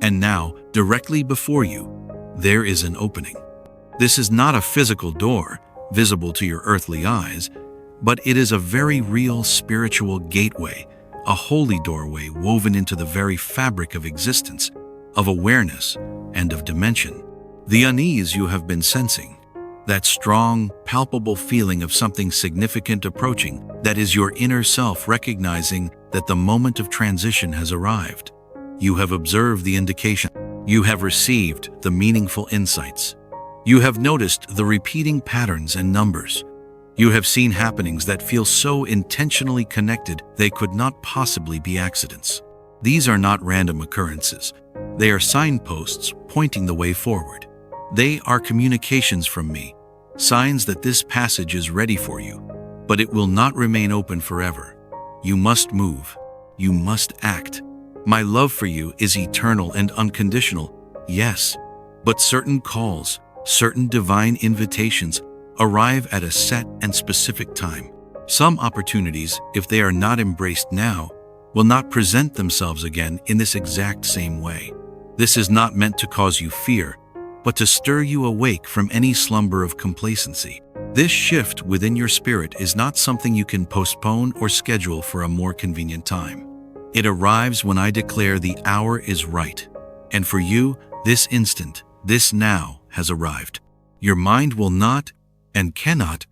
And now, directly before you, there is an opening. This is not a physical door, visible to your earthly eyes, but it is a very real spiritual gateway, a holy doorway woven into the very fabric of existence, of awareness, and of dimension. The unease you have been sensing, that strong, palpable feeling of something significant approaching, that is your inner self recognizing that the moment of transition has arrived. You have observed the indication. You have received the meaningful insights. You have noticed the repeating patterns and numbers. You have seen happenings that feel so intentionally connected they could not possibly be accidents. These are not random occurrences. They are signposts pointing the way forward. They are communications from me, signs that this passage is ready for you, but it will not remain open forever. You must move. You must act. My love for you is eternal and unconditional, yes, but certain calls, certain divine invitations arrive at a set and specific time. Some opportunities, if they are not embraced now, will not present themselves again in this exact same way. This is not meant to cause you fear, but to stir you awake from any slumber of complacency. This shift within your spirit is not something you can postpone or schedule for a more convenient time. It arrives when I declare the hour is right. And for you, this instant, this now, has arrived. Your mind will not and cannot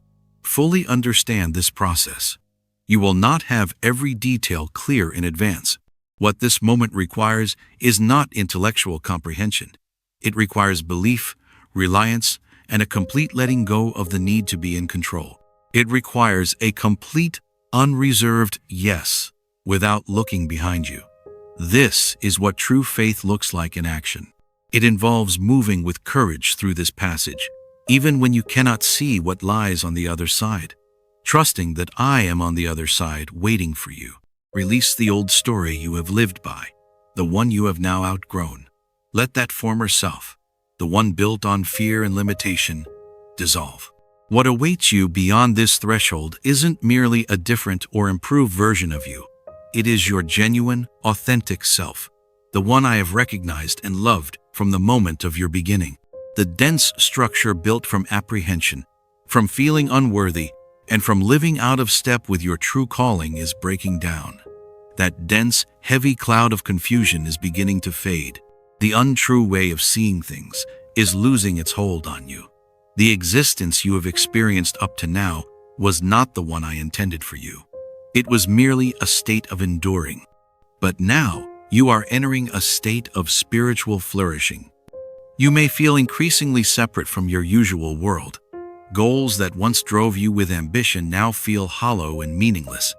fully understand this process. You will not have every detail clear in advance. What this moment requires is not intellectual comprehension. It requires belief, reliance, and a complete letting go of the need to be in control. It requires a complete, unreserved yes, without looking behind you. This is what true faith looks like in action. It involves moving with courage through this passage, even when you cannot see what lies on the other side. Trusting that I am on the other side waiting for you. Release the old story you have lived by, the one you have now outgrown. Let that former self, the one built on fear and limitation, dissolve. What awaits you beyond this threshold isn't merely a different or improved version of you. It is your genuine, authentic self, the one I have recognized and loved from the moment of your beginning. The dense structure built from apprehension, from feeling unworthy, and from living out of step with your true calling is breaking down. That dense, heavy cloud of confusion is beginning to fade. The untrue way of seeing things is losing its hold on you. The existence you have experienced up to now was not the one I intended for you. It was merely a state of enduring. But now, you are entering a state of spiritual flourishing. You may feel increasingly separate from your usual world. Goals that once drove you with ambition now feel hollow and meaningless.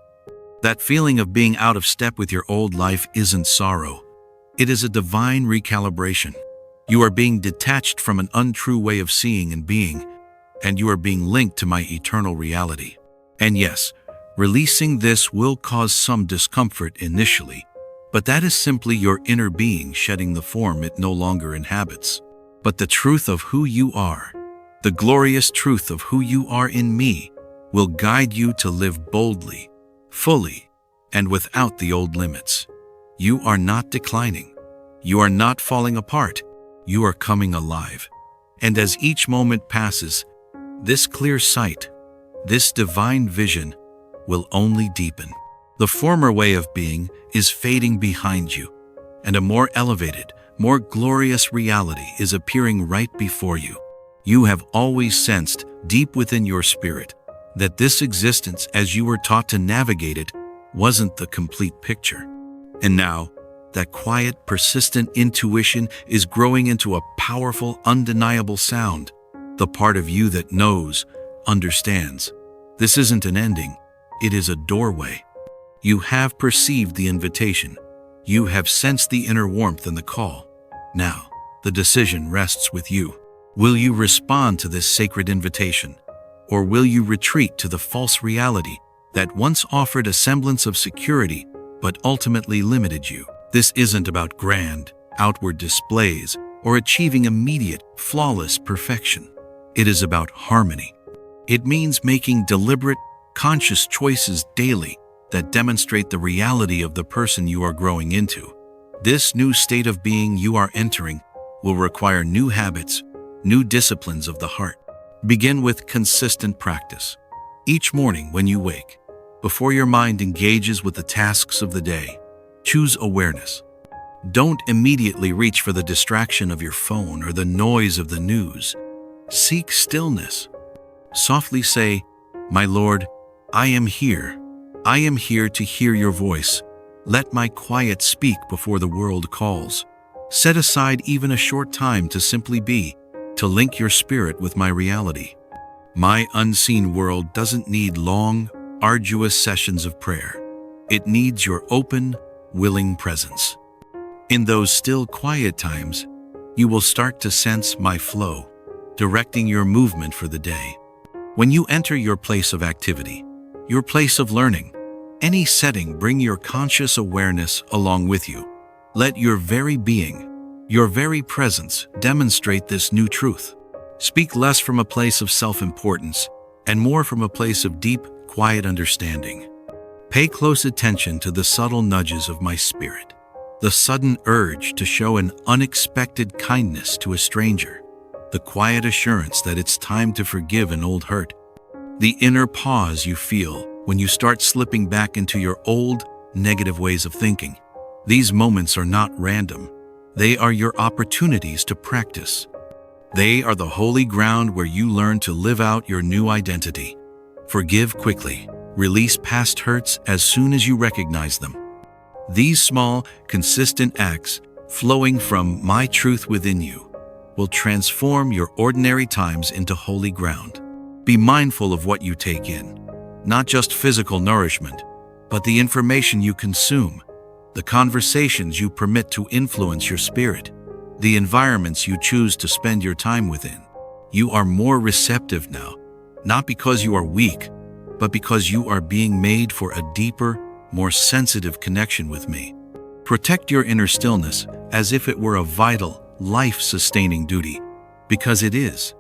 That feeling of being out of step with your old life isn't sorrow. It is a divine recalibration. You are being detached from an untrue way of seeing and being, and you are being linked to my eternal reality. And yes, releasing this will cause some discomfort initially, but that is simply your inner being shedding the form it no longer inhabits. But the truth of who you are, the glorious truth of who you are in me, will guide you to live boldly, fully, and without the old limits. You are not declining. You are not falling apart. You are coming alive. And as each moment passes, this clear sight, this divine vision, will only deepen. The former way of being is fading behind you, and a more elevated, more glorious reality is appearing right before you. You have always sensed, deep within your spirit, that this existence as you were taught to navigate it wasn't the complete picture. And now, that quiet, persistent intuition is growing into a powerful, undeniable sound, the part of you that knows, understands. This isn't an ending, it is a doorway. You have perceived the invitation. You have sensed the inner warmth and the call. Now, the decision rests with you. Will you respond to this sacred invitation, or will you retreat to the false reality that once offered a semblance of security but ultimately limited you? This isn't about grand, outward displays or achieving immediate, flawless perfection. It is about harmony. It means making deliberate, conscious choices daily that demonstrate the reality of the person you are growing into. This new state of being you are entering will require new habits, new disciplines of the heart. Begin with consistent practice. Each morning when you wake, before your mind engages with the tasks of the day, choose awareness. Don't immediately reach for the distraction of your phone or the noise of the news. Seek stillness. Softly say, "My Lord, I am here. I am here to hear your voice. Let my quiet speak before the world calls." Set aside even a short time to simply be, to link your spirit with my reality. My unseen world doesn't need long, arduous sessions of prayer. It needs your open, willing presence. In those still, quiet times, you will start to sense my flow, directing your movement for the day. When you enter your place of activity, your place of learning, any setting, bring your conscious awareness along with you. Let your very being, your very presence demonstrate this new truth. Speak less from a place of self-importance and more from a place of deep, quiet understanding. Pay close attention to the subtle nudges of my spirit, the sudden urge to show an unexpected kindness to a stranger, the quiet assurance that it's time to forgive an old hurt, the inner pause you feel when you start slipping back into your old, negative ways of thinking. These moments are not random. They are your opportunities to practice. They are the holy ground where you learn to live out your new identity. Forgive quickly. Release past hurts as soon as you recognize them. These small, consistent acts, flowing from my truth within you, will transform your ordinary times into holy ground. Be mindful of what you take in, not just physical nourishment, but the information you consume, the conversations you permit to influence your spirit, the environments you choose to spend your time within. You are more receptive now, not because you are weak, but because you are being made for a deeper, more sensitive connection with me. Protect your inner stillness as if it were a vital, life-sustaining duty, because it is.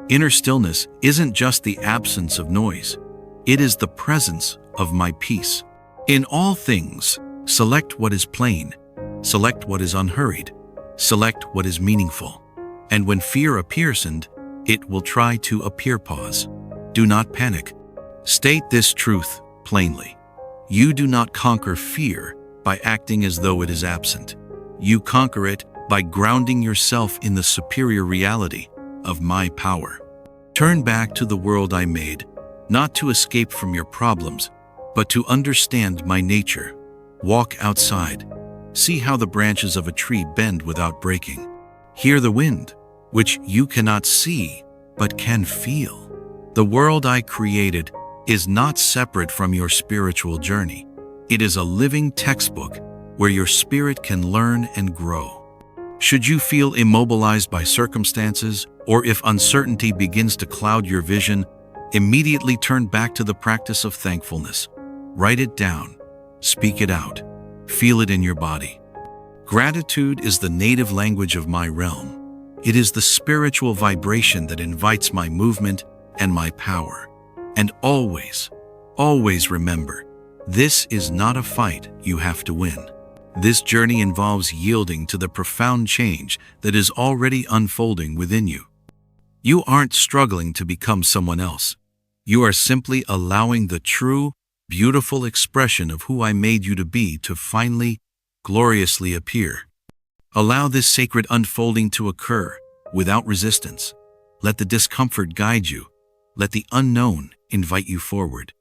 Inner stillness isn't just the absence of noise. It is the presence of my peace. In all things, select what is plain, select what is unhurried, select what is meaningful. And when fear appears, it will try to appear. Pause. Do not panic. State this truth plainly. You do not conquer fear by acting as though it is absent. You conquer it by grounding yourself in the superior reality of my power. Turn back to the world I made, not to escape from your problems, but to understand my nature. Walk outside. See how the branches of a tree bend without breaking. Hear the wind, which you cannot see, but can feel. The world I created is not separate from your spiritual journey. It is a living textbook where your spirit can learn and grow. Should you feel immobilized by circumstances, or if uncertainty begins to cloud your vision, immediately turn back to the practice of thankfulness. Write it down, speak it out, feel it in your body. Gratitude is the native language of my realm. It is the spiritual vibration that invites my movement and my power. And always, always remember, this is not a fight you have to win. This journey involves yielding to the profound change that is already unfolding within you. You aren't struggling to become someone else. You are simply allowing the true, beautiful expression of who I made you to be to finally, gloriously appear. Allow this sacred unfolding to occur without resistance. Let the discomfort guide you. Let the unknown invite you forward.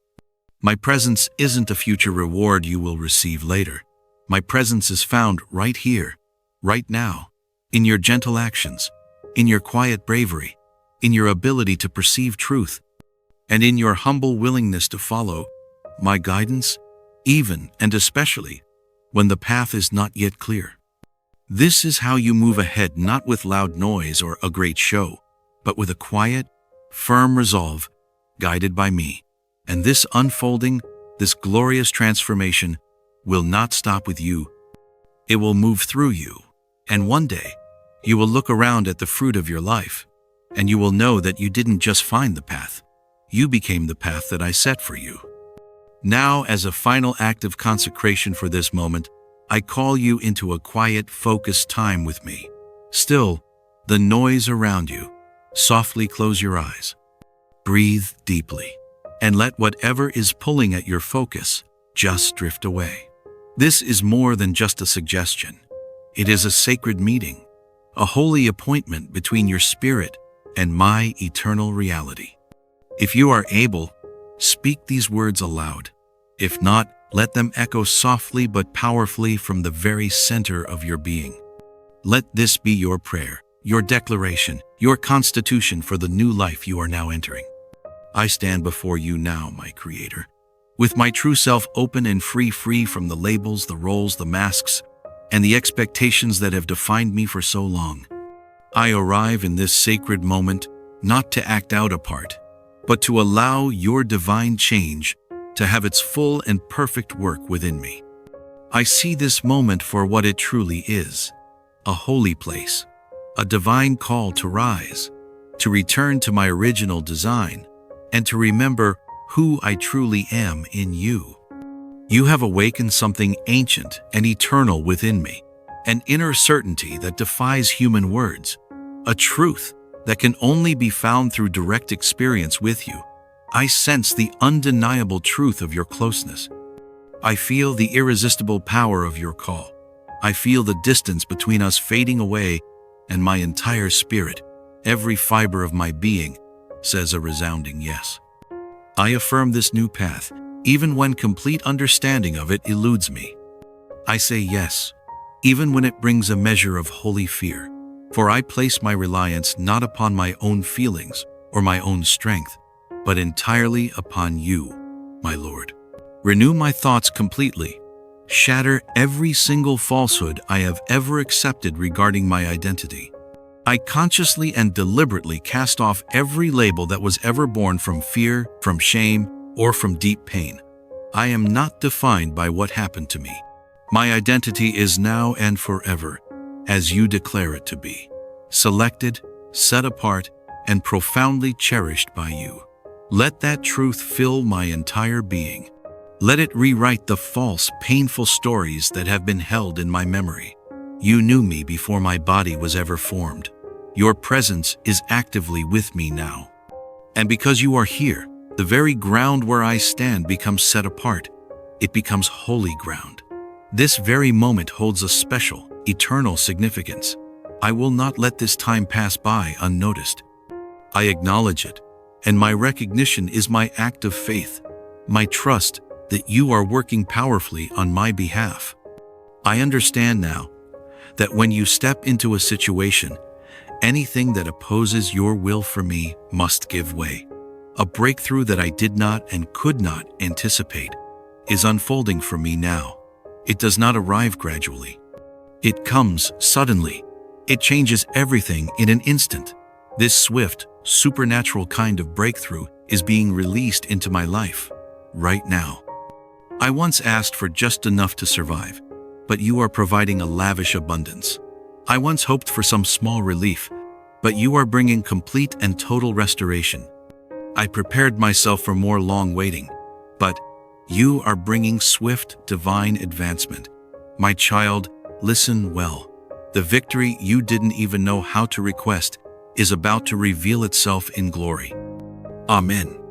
My presence isn't a future reward you will receive later. My presence is found right here, right now, in your gentle actions, in your quiet bravery, in your ability to perceive truth, and in your humble willingness to follow my guidance, even and especially when the path is not yet clear. This is how you move ahead, not with loud noise or a great show, but with a quiet, firm resolve, guided by me. And this unfolding, this glorious transformation will not stop with you. It will move through you. And one day, you will look around at the fruit of your life, and you will know that you didn't just find the path. You became the path that I set for you. Now, as a final act of consecration for this moment, I call you into a quiet, focused time with me. Still, the noise around you. Softly close your eyes. Breathe deeply, and let whatever is pulling at your focus just drift away. This is more than just a suggestion. It is a sacred meeting, a holy appointment between your spirit and my eternal reality. If you are able, speak these words aloud. If not, let them echo softly but powerfully from the very center of your being. Let this be your prayer, your declaration, your constitution for the new life you are now entering. I stand before you now, my Creator, with my true self open and free from the labels, the roles, the masks, and the expectations that have defined me for so long. I arrive in this sacred moment not to act out a part, but to allow your divine change to have its full and perfect work within me. I see this moment for what it truly is, a holy place, a divine call to rise, to return to my original design, and to remember who I truly am in you. You have awakened something ancient and eternal within me, an inner certainty that defies human words, a truth that can only be found through direct experience with you. I sense the undeniable truth of your closeness. I feel the irresistible power of your call. I feel the distance between us fading away, and my entire spirit, every fiber of my being, says a resounding yes. I affirm this new path, even when complete understanding of it eludes me. I say yes, even when it brings a measure of holy fear, for I place my reliance not upon my own feelings or my own strength, but entirely upon you, my Lord. Renew my thoughts completely. Shatter every single falsehood I have ever accepted regarding my identity. I consciously and deliberately cast off every label that was ever born from fear, from shame, or from deep pain. I am not defined by what happened to me. My identity is now and forever, as you declare it to be. Selected, set apart, and profoundly cherished by you. Let that truth fill my entire being. Let it rewrite the false, painful stories that have been held in my memory. You knew me before my body was ever formed. Your presence is actively with me now. And because you are here, the very ground where I stand becomes set apart. It becomes holy ground. This very moment holds a special, eternal significance. I will not let this time pass by unnoticed. I acknowledge it, and my recognition is my act of faith, my trust that you are working powerfully on my behalf. I understand now that when you step into a situation, anything that opposes your will for me must give way. A breakthrough that I did not and could not anticipate is unfolding for me now. It does not arrive gradually. It comes suddenly. It changes everything in an instant. This swift, supernatural kind of breakthrough is being released into my life right now. I once asked for just enough to survive, but you are providing a lavish abundance. I once hoped for some small relief, but you are bringing complete and total restoration. I prepared myself for more long waiting, but you are bringing swift, divine advancement. My child, listen well. The victory you didn't even know how to request is about to reveal itself in glory. Amen.